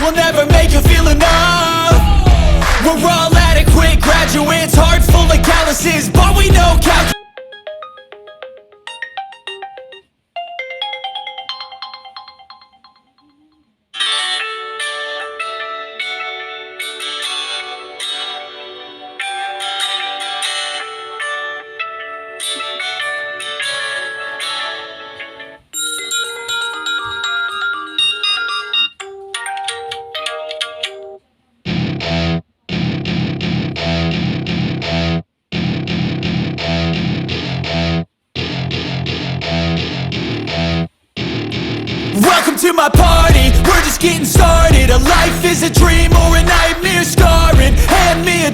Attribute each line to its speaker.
Speaker 1: will never make you feel enough. We're all adequate graduates, heart full of calluses, but we know calculus. Welcome to my party, we're just getting started. A life is a dream or a nightmare scarring. Hand me a